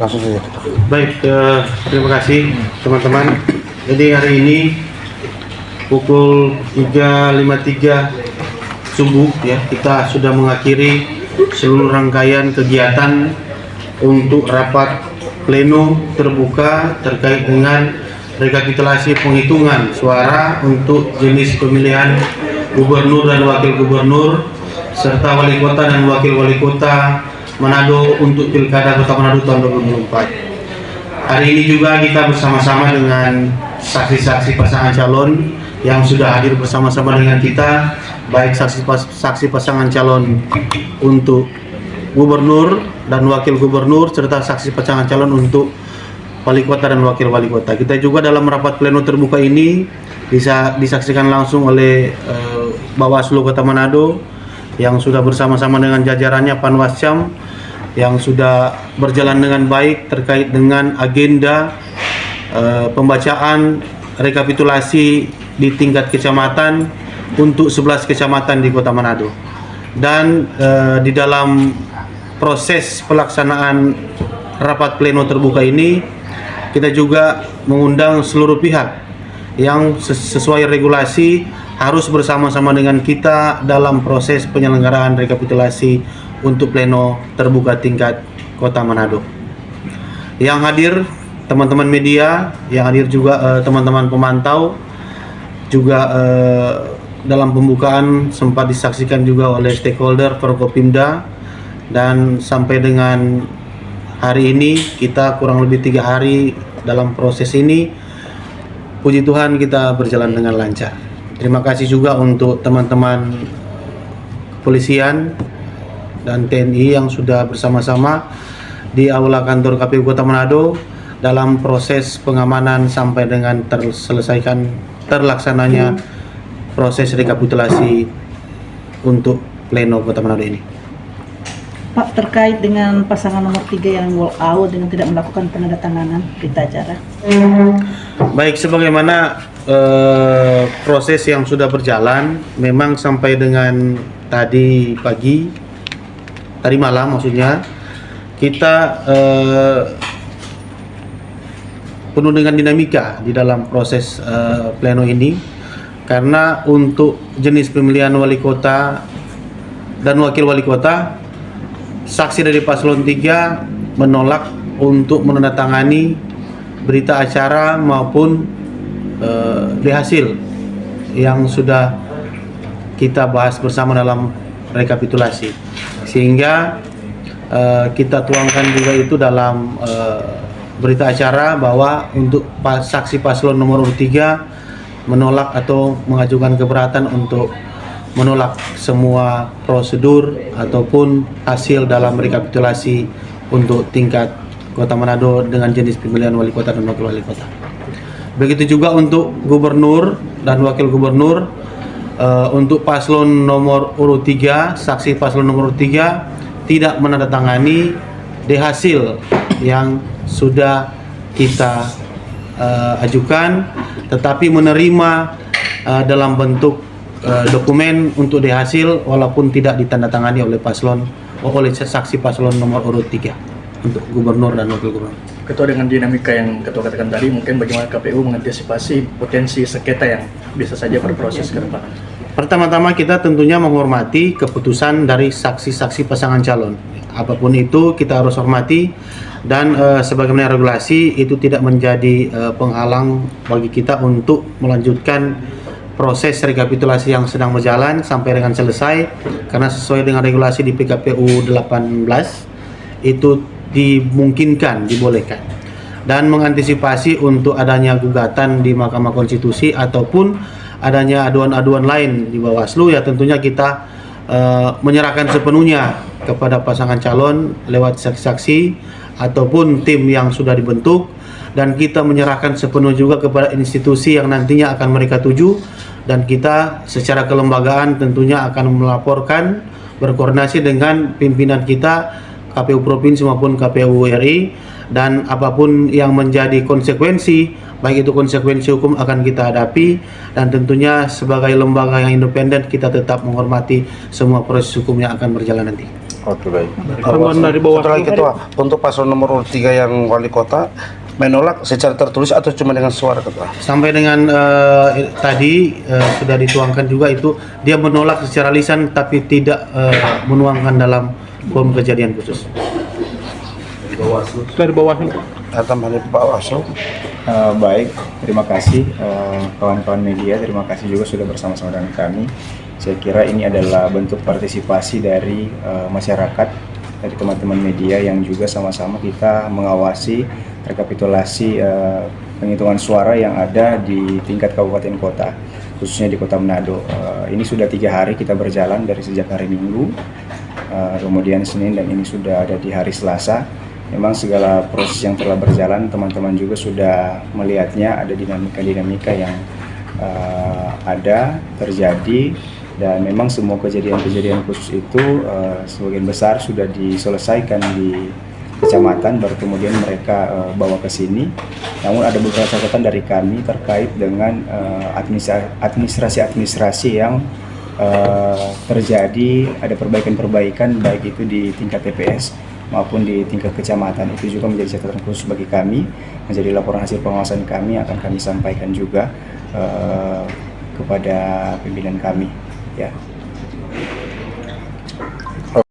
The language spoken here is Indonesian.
langsung saja. Baik, terima kasih teman-teman. Jadi hari ini pukul 3.53 subuh ya, kita sudah mengakhiri seluruh rangkaian kegiatan untuk rapat pleno terbuka terkait dengan rekapitulasi penghitungan suara untuk jenis pemilihan gubernur dan wakil gubernur serta wali kota dan wakil wali kota Manado untuk Pilkada Kota Manado tahun 2024. Hari ini juga kita bersama-sama dengan saksi-saksi pasangan calon yang sudah hadir bersama-sama dengan kita, baik saksi pasangan calon untuk gubernur dan wakil gubernur serta saksi pasangan calon untuk wali kota dan wakil wali kota. Kita juga dalam rapat pleno terbuka ini bisa disaksikan langsung oleh Bawaslu Kota Manado yang sudah bersama-sama dengan jajarannya Panwascam yang sudah berjalan dengan baik terkait dengan agenda pembacaan rekapitulasi di tingkat kecamatan untuk 11 kecamatan di Kota Manado. Dan di dalam proses pelaksanaan rapat pleno terbuka ini kita juga mengundang seluruh pihak yang sesuai regulasi harus bersama-sama dengan kita dalam proses penyelenggaraan rekapitulasi untuk pleno terbuka tingkat Kota Manado. Yang hadir teman-teman media, yang hadir juga teman-teman pemantau, juga dalam pembukaan sempat disaksikan juga oleh stakeholder Forkopimda, dan sampai dengan hari ini kita kurang lebih 3 hari dalam proses ini, puji Tuhan kita berjalan dengan lancar. Terima kasih juga untuk teman-teman kepolisian dan TNI yang sudah bersama-sama di aula kantor KPU Kota Manado dalam proses pengamanan sampai dengan terlaksananya proses rekapitulasi untuk pleno Kota Manado ini. Pak, terkait dengan pasangan nomor 3 yang walk out dengan tidak melakukan penandatanganan berita acara. Baik, sebagaimana proses yang sudah berjalan, memang sampai dengan tadi malam maksudnya, kita penuh dengan dinamika di dalam proses pleno ini, karena untuk jenis pemilihan wali kota dan wakil wali kota, saksi dari paslon 3 menolak untuk menandatangani berita acara maupun hasil yang sudah kita bahas bersama dalam rekapitulasi, sehingga kita tuangkan juga itu dalam berita acara bahwa untuk saksi paslon nomor 3 menolak atau mengajukan keberatan untuk menolak semua prosedur ataupun hasil dalam rekapitulasi untuk tingkat Kota Manado dengan jenis pemilihan wali kota dan wakil wali kota. Begitu juga untuk gubernur dan wakil gubernur, untuk paslon nomor urut 3, saksi paslon nomor 3 tidak menandatangani hasil yang sudah kita ajukan, tetapi menerima dalam bentuk dokumen untuk hasil walaupun tidak ditandatangani oleh saksi paslon nomor urut 3 untuk gubernur dan wakil gubernur. Ketua, dengan dinamika yang Ketua katakan tadi, mungkin bagaimana KPU mengantisipasi potensi sengketa yang bisa saja berproses ke depan? Pertama-tama kita tentunya menghormati keputusan dari saksi-saksi pasangan calon. Apapun itu kita harus hormati, dan sebagaimana regulasi itu tidak menjadi penghalang bagi kita untuk melanjutkan proses rekapitulasi yang sedang berjalan sampai dengan selesai, karena sesuai dengan regulasi di PKPU 18 itu dimungkinkan, dibolehkan. Dan mengantisipasi untuk adanya gugatan di Mahkamah Konstitusi ataupun adanya aduan-aduan lain di Bawaslu, ya tentunya kita menyerahkan sepenuhnya kepada pasangan calon lewat saksi-saksi ataupun tim yang sudah dibentuk, dan kita menyerahkan sepenuh juga kepada institusi yang nantinya akan mereka tuju, dan kita secara kelembagaan tentunya akan melaporkan, berkoordinasi dengan pimpinan kita KPU Provinsi maupun KPU RI, dan apapun yang menjadi konsekuensi baik itu konsekuensi hukum akan kita hadapi, dan tentunya sebagai lembaga yang independen kita tetap menghormati semua proses hukum yang akan berjalan nanti. Oke, baik. Teman dari bawah. Satu lagi Ketua, untuk paslon nomor urut 3 yang wali kota menolak secara tertulis atau cuma dengan suara Ketua? Sampai dengan tadi sudah dituangkan juga itu dia menolak secara lisan tapi tidak menuangkan dalam form kejadian khusus. Dari bawah. Datang dari Bawaslu. Baik, terima kasih kawan-kawan media, terima kasih juga sudah bersama-sama dengan kami. Saya kira ini adalah bentuk partisipasi dari masyarakat, dari teman-teman media yang juga sama-sama kita mengawasi rekapitulasi penghitungan suara yang ada di tingkat kabupaten kota, khususnya di Kota Manado. Ini sudah 3 hari kita berjalan dari sejak hari Minggu, kemudian Senin, dan ini sudah ada di hari Selasa. Memang segala proses yang telah berjalan, teman-teman juga sudah melihatnya, ada dinamika-dinamika yang ada terjadi, dan memang semua kejadian-kejadian khusus itu sebagian besar sudah diselesaikan di kecamatan, baru kemudian mereka bawa ke sini. Namun ada beberapa catatan dari kami terkait dengan administrasi yang terjadi, ada perbaikan-perbaikan baik itu di tingkat TPS maupun di tingkat kecamatan. Itu juga menjadi catatan khusus bagi kami, menjadi laporan hasil pengawasan kami, akan kami sampaikan juga kepada pimpinan kami, ya.